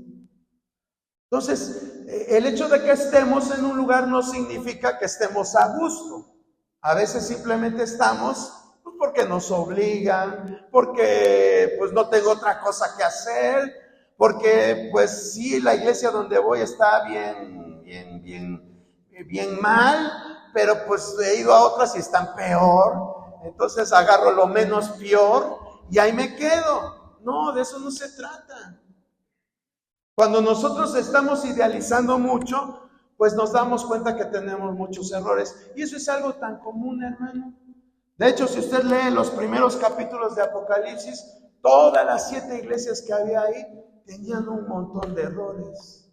Entonces, el hecho de que estemos en un lugar no significa que estemos a gusto. A veces simplemente estamos pues, porque nos obligan, porque pues no tengo otra cosa que hacer, porque pues sí, la iglesia donde voy está bien mal, pero pues he ido a otras y están peor. Entonces agarro lo menos peor y ahí me quedo. No, de eso no se trata. Cuando nosotros estamos idealizando mucho, pues nos damos cuenta que tenemos muchos errores. Y eso es algo tan común, hermano. De hecho, si usted lee los primeros capítulos de Apocalipsis, todas las 7 iglesias que había ahí tenían un montón de errores.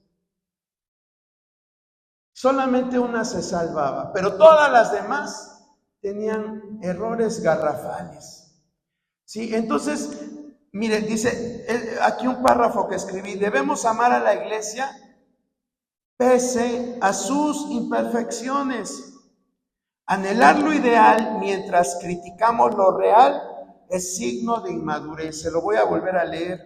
Solamente una se salvaba, pero todas las demás tenían errores garrafales. ¿Sí? Entonces, mire, dice aquí un párrafo que escribí: debemos amar a la iglesia pese a sus imperfecciones. Anhelar lo ideal mientras criticamos lo real es signo de inmadurez. Se lo voy a volver a leer.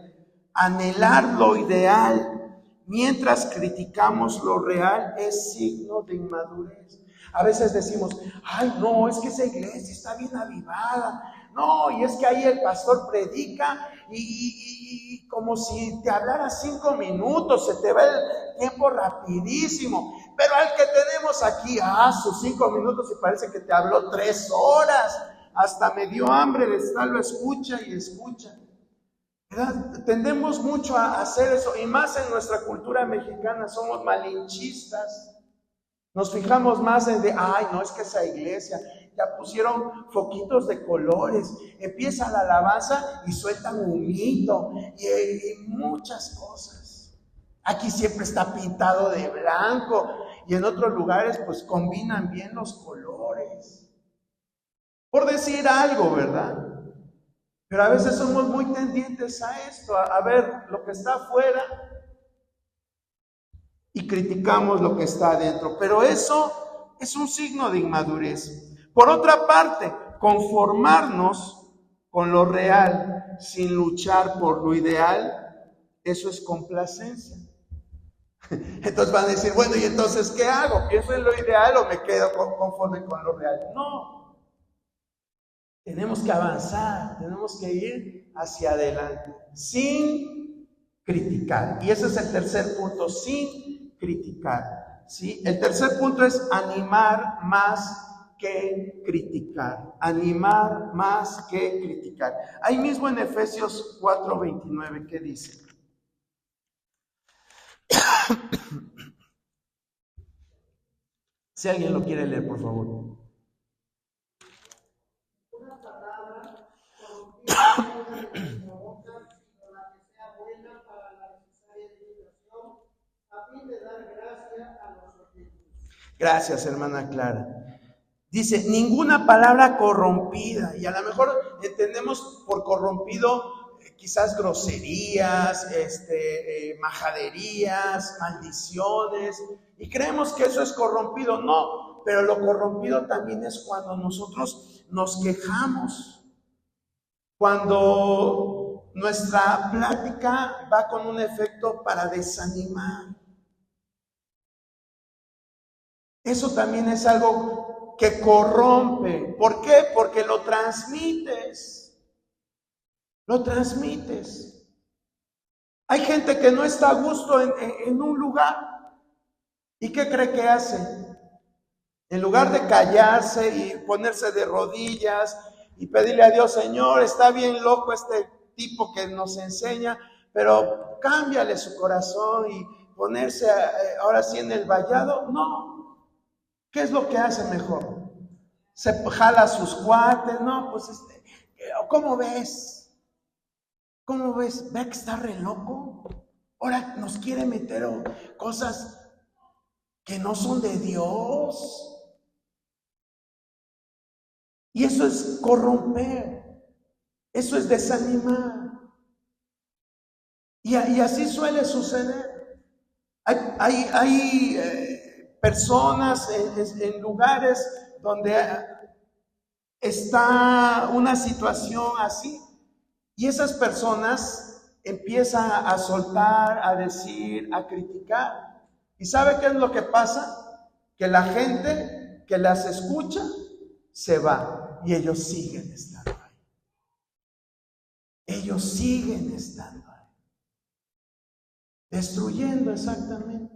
Anhelar lo ideal mientras criticamos lo real es signo de inmadurez. A veces decimos, ay no, es que esa iglesia está bien avivada. No, y es que ahí el pastor predica y como si te hablara 5 minutos, se te va el tiempo rapidísimo. Pero al que tenemos aquí, sus 5 minutos y parece que te habló 3 horas. Hasta me dio hambre de estarlo escucha y escucha. ¿Verdad? Tendemos mucho a hacer eso, y más en nuestra cultura mexicana, somos malinchistas. Nos fijamos más en ay no, es que esa iglesia ya pusieron foquitos de colores, empieza la alabanza y sueltan humito y muchas cosas. Aquí siempre está pintado de blanco y en otros lugares pues combinan bien los colores. Por decir algo, ¿verdad? Pero a veces somos muy tendientes a esto, a ver lo que está afuera y criticamos lo que está adentro. Pero eso es un signo de inmadurez. Por otra parte, conformarnos con lo real sin luchar por lo ideal, eso es complacencia. Entonces van a decir, bueno, ¿y entonces qué hago? ¿Pienso en lo ideal o me quedo conforme con lo real? No. Tenemos que avanzar, tenemos que ir hacia adelante, sin criticar. Y ese es el tercer punto, sin criticar. ¿Sí? El tercer punto es animar más que criticar. Animar más que criticar. Ahí mismo en Efesios 4:29, ¿qué dice? Si alguien lo quiere leer, por favor. Gracias, hermana Clara. Dice, ninguna palabra corrompida. Y a lo mejor entendemos por corrompido quizás groserías, majaderías, maldiciones. Y creemos que eso es corrompido. No, pero lo corrompido también es cuando nosotros nos quejamos. Cuando nuestra plática va con un efecto para desanimar. Eso también es algo que corrompe. ¿Por qué? Porque lo transmites. Lo transmites. Hay gente que no está a gusto en un lugar. ¿Y qué cree que hace? En lugar de callarse y ponerse de rodillas y pedirle a Dios, Señor, está bien loco este tipo que nos enseña, pero cámbiale su corazón y ponerse ahora sí en el vallado. No. ¿Qué es lo que hace mejor? Se jala a sus cuates, no, pues ¿cómo ves? ¿Cómo ves? ¿Ve que está re loco? Ahora nos quiere meter cosas que no son de Dios. Y eso es corromper, eso es desanimar. Y así suele suceder. Hay personas en lugares donde está una situación así Y esas personas empiezan a soltar, a decir, a criticar. ¿Y sabe qué es lo que pasa? Que la gente que las escucha se va y ellos siguen estando ahí. Ellos siguen estando ahí. Destruyendo exactamente.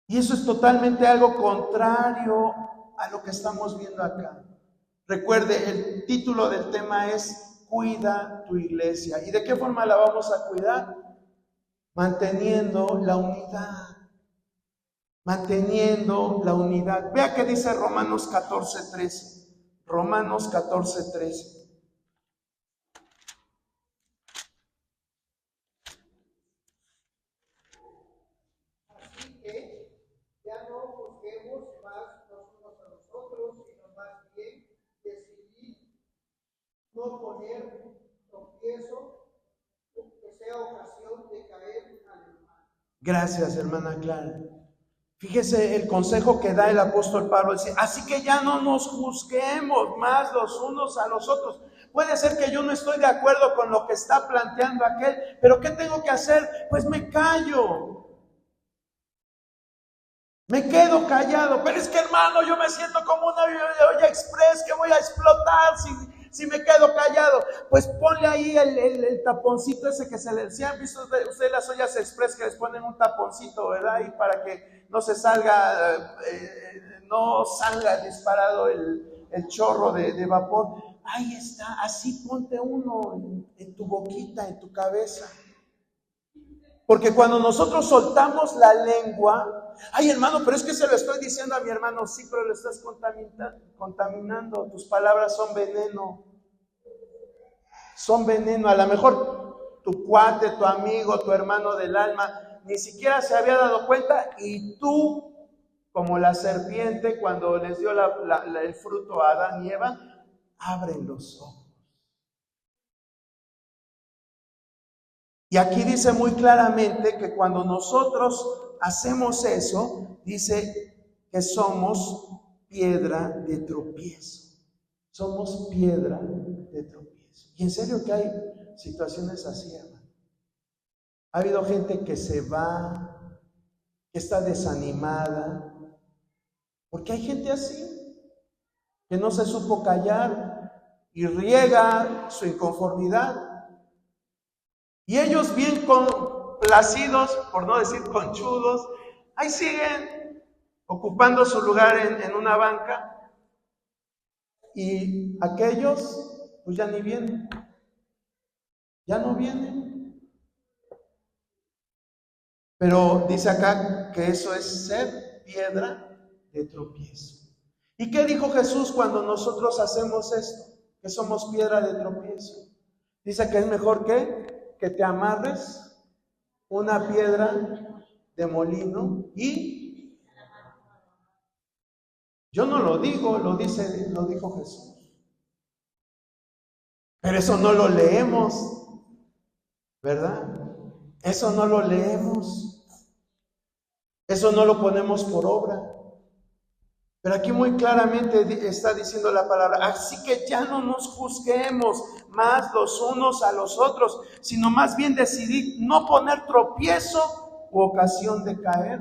Y eso es totalmente algo contrario a lo que estamos viendo acá. Recuerde, el título del tema es Cuida tu iglesia. ¿Y de qué forma la vamos a cuidar? Manteniendo la unidad. Manteniendo la unidad. Vea qué dice Romanos 14:13. Romanos 14:13. Así que ya no juzguemos más los unos a los otros, sino más bien decidir no poner tropiezo que sea ocasión de caer al hermano. Gracias, hermana Clara. Fíjese el consejo que da el apóstol Pablo. Dice, así que ya no nos juzguemos más los unos a los otros. Puede ser que yo no estoy de acuerdo con lo que está planteando aquel, pero ¿qué tengo que hacer? Pues me callo. Me quedo callado. Pero es que, hermano, yo me siento como una olla express que voy a explotar si me quedo callado. Pues ponle ahí el taponcito ese que se le... ¿Sí han visto ustedes las ollas express que les ponen un taponcito, verdad? Y para que no se salga, no salga disparado el chorro de vapor. Ahí está, así ponte uno en tu boquita, en tu cabeza. Porque cuando nosotros soltamos la lengua, ay, hermano, pero es que se lo estoy diciendo a mi hermano. Sí, pero lo estás contaminando. Tus palabras son veneno. Son veneno. A lo mejor tu cuate, tu amigo, tu hermano del alma, ni siquiera se había dado cuenta. Y tú, como la serpiente, cuando les dio el fruto a Adán y Eva, abren los ojos. Y aquí dice muy claramente que cuando nosotros hacemos eso, dice que somos piedra de tropiezo. Somos piedra de tropiezo. Y en serio que hay situaciones así, hermano. Ha habido gente que se va, que está desanimada, porque hay gente así, que no se supo callar y riega su inconformidad. Y ellos bien complacidos, por no decir conchudos, ahí siguen ocupando su lugar en una banca. Y aquellos, pues ya ni vienen. Ya no vienen. Pero dice acá que eso es ser piedra de tropiezo. ¿Y qué dijo Jesús cuando nosotros hacemos esto? Que somos piedra de tropiezo. Dice que es mejor que te amarres una piedra de molino y yo no lo digo, lo dijo Jesús. Pero eso no lo leemos, ¿verdad? Eso no lo leemos. Eso no lo ponemos por obra. Pero aquí muy claramente está diciendo la palabra, así que ya no nos juzguemos más los unos a los otros, sino más bien decidir no poner tropiezo u ocasión de caer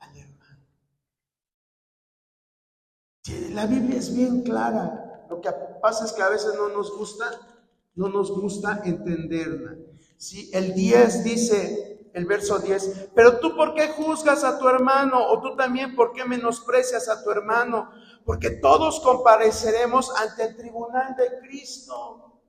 al hermano. La Biblia es bien clara. Lo que pasa es que a veces no nos gusta entenderla. ¿Sí? El 10 dice... El verso 10, pero tú ¿por qué juzgas a tu hermano? O tú también ¿por qué menosprecias a tu hermano? Porque todos compareceremos ante el tribunal de Cristo.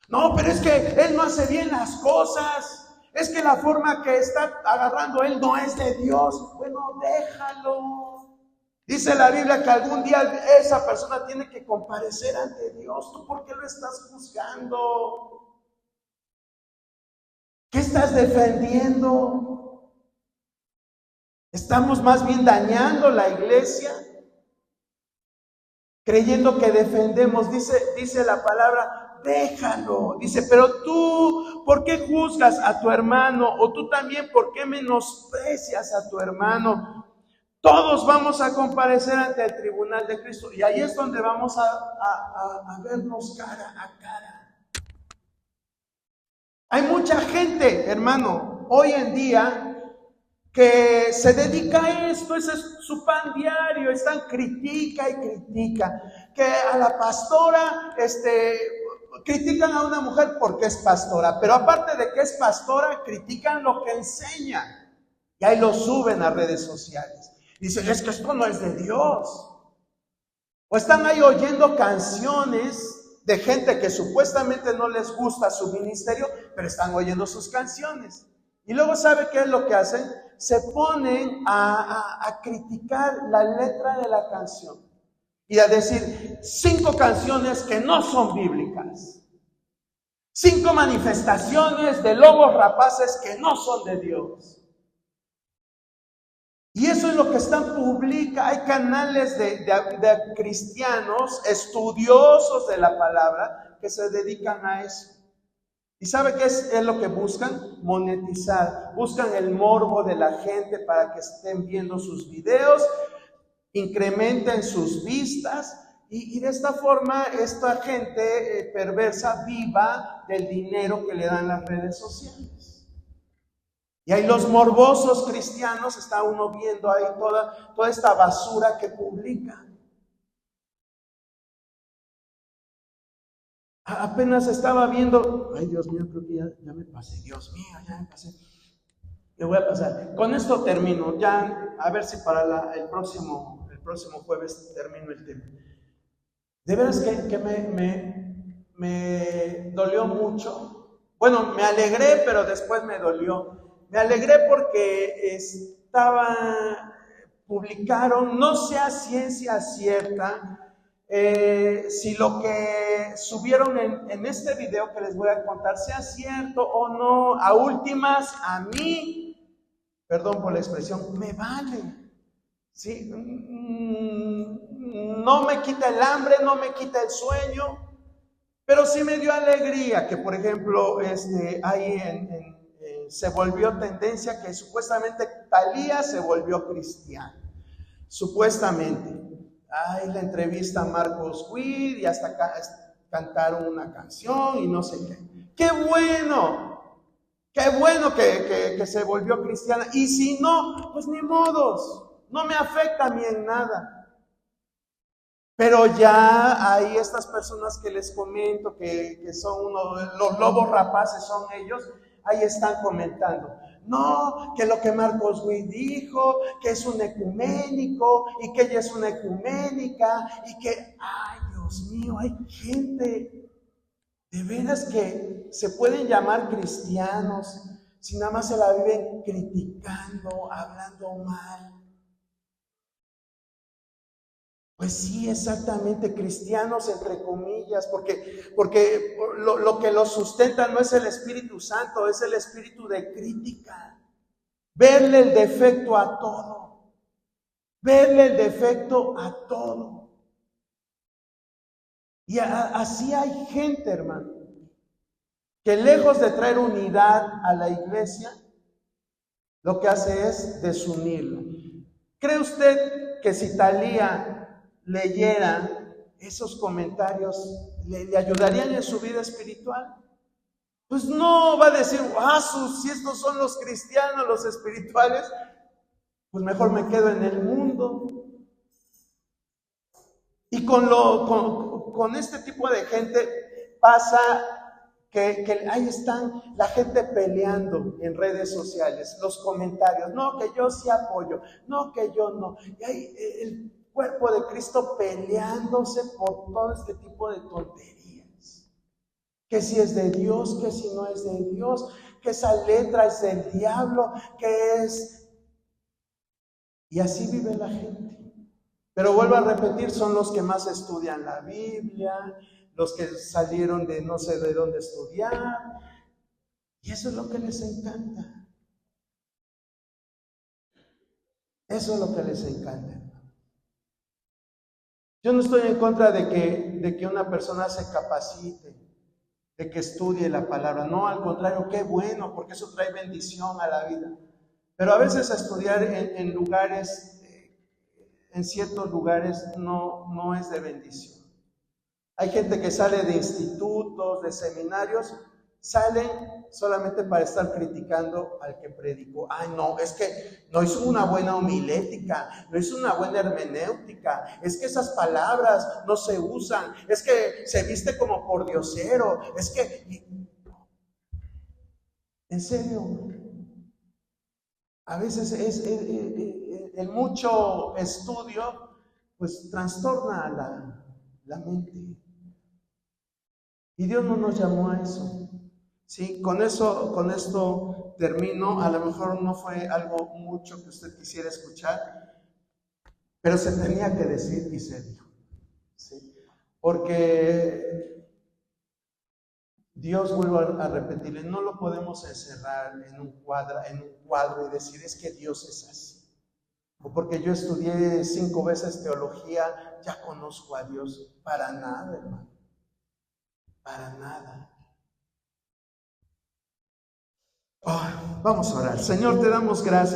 No, pero es que él no hace bien las cosas. Es que la forma que está agarrando él no es de Dios. Bueno, déjalo. Dice la Biblia que algún día esa persona tiene que comparecer ante Dios. ¿Tú por qué lo estás juzgando? ¿Qué estás defendiendo? Estamos más bien dañando la iglesia, creyendo que defendemos. Dice la palabra, déjalo. Dice, pero tú, ¿por qué juzgas a tu hermano? O tú también, ¿por qué menosprecias a tu hermano? Todos vamos a comparecer ante el tribunal de Cristo y ahí es donde vamos a vernos cara a cara. Hay mucha gente, hermano, hoy en día que se dedica a esto, ese es su pan diario, están critica y critica, que a la pastora, critican a una mujer porque es pastora, pero aparte de que es pastora, critican lo que enseña, y ahí lo suben a redes sociales, dicen, es que esto no es de Dios, o están ahí oyendo canciones de gente que supuestamente no les gusta su ministerio, pero están oyendo sus canciones, y luego ¿sabe qué es lo que hacen? Se ponen a criticar la letra de la canción y a decir 5 canciones que no son bíblicas, 5 manifestaciones de lobos rapaces que no son de Dios. Y eso es lo que están publicando. Hay canales de cristianos estudiosos de la palabra que se dedican a eso. ¿Y sabe qué es lo que buscan? Monetizar. Buscan el morbo de la gente para que estén viendo sus videos, incrementen sus vistas y de esta forma esta gente perversa viva del dinero que le dan las redes sociales. Y ahí los morbosos cristianos, está uno viendo ahí toda esta basura que publican. Apenas estaba viendo, ay Dios mío, creo que ya me pasé, Dios mío, ya me pasé. Me voy a pasar. Con esto termino, ya a ver si para el próximo jueves termino el tema. De veras que me dolió mucho. Bueno, me alegré, pero después me dolió. Me alegré porque publicaron, no sé a ciencia cierta, si lo que subieron en este video que les voy a contar sea cierto o no. A últimas, a mí, perdón por la expresión, me vale, ¿sí? No me quita el hambre, no me quita el sueño, pero sí me dio alegría que, por ejemplo, ahí se volvió tendencia que supuestamente Thalía se volvió cristiana, supuestamente. Ay, la entrevista a Marcos Witt y hasta cantaron una canción y no sé qué. ¡Qué bueno! ¡Qué bueno que se volvió cristiana! Y si no, pues ni modos, no me afecta a mí en nada. Pero ya hay estas personas que les comento que son los lobos rapaces, son ellos, ahí están comentando. No, que lo que Marcos Witt dijo, que es un ecuménico y que ella es una ecuménica y que, ay Dios mío, hay gente de veras que se pueden llamar cristianos si nada más se la viven criticando, hablando mal. Pues sí, exactamente, cristianos entre comillas, porque lo que los sustenta no es el Espíritu Santo, es el espíritu de crítica. Verle el defecto a todo. Verle el defecto a todo. Y así hay gente, hermano, que lejos de traer unidad a la iglesia, lo que hace es desunirla. ¿Cree usted que si Thalía leyera esos comentarios, le ayudarían en su vida espiritual? Pues no, va a decir, si estos son los cristianos, los espirituales, pues mejor me quedo en el mundo. Y con este tipo de gente pasa que ahí están la gente peleando en redes sociales, los comentarios, no, que yo sí apoyo, no, que yo no. Y ahí el cuerpo de Cristo peleándose por todo este tipo de tonterías. Que si es de Dios, que si no es de Dios, que esa letra es del diablo, que es... Y así vive la gente. Pero vuelvo a repetir, son los que más estudian la Biblia, los que salieron de no sé de dónde estudiar. Y eso es lo que les encanta. Eso es lo que les encanta. Yo no estoy en contra de que una persona se capacite, de que estudie la palabra. No, al contrario, qué bueno, porque eso trae bendición a la vida. Pero a veces estudiar en lugares en ciertos lugares no es de bendición. Hay gente que sale de institutos, de seminarios, salen solamente para estar criticando al que predicó. Ay, no, es que no hizo una buena homilética, no hizo una buena hermenéutica, es que esas palabras no se usan, es que se viste como pordiosero, es que... En serio, a veces el mucho estudio pues trastorna la mente. Y Dios no nos llamó a eso. Sí, con esto termino. A lo mejor no fue algo mucho que usted quisiera escuchar, pero se tenía que decir y se dijo. ¿Sí? Porque Dios, vuelvo a repetirle, no lo podemos encerrar en un cuadro y decir, es que Dios es así. O porque yo estudié 5 veces teología, ya conozco a Dios. Para nada, hermano. Para nada. Oh, vamos a orar. Señor, te damos gracias.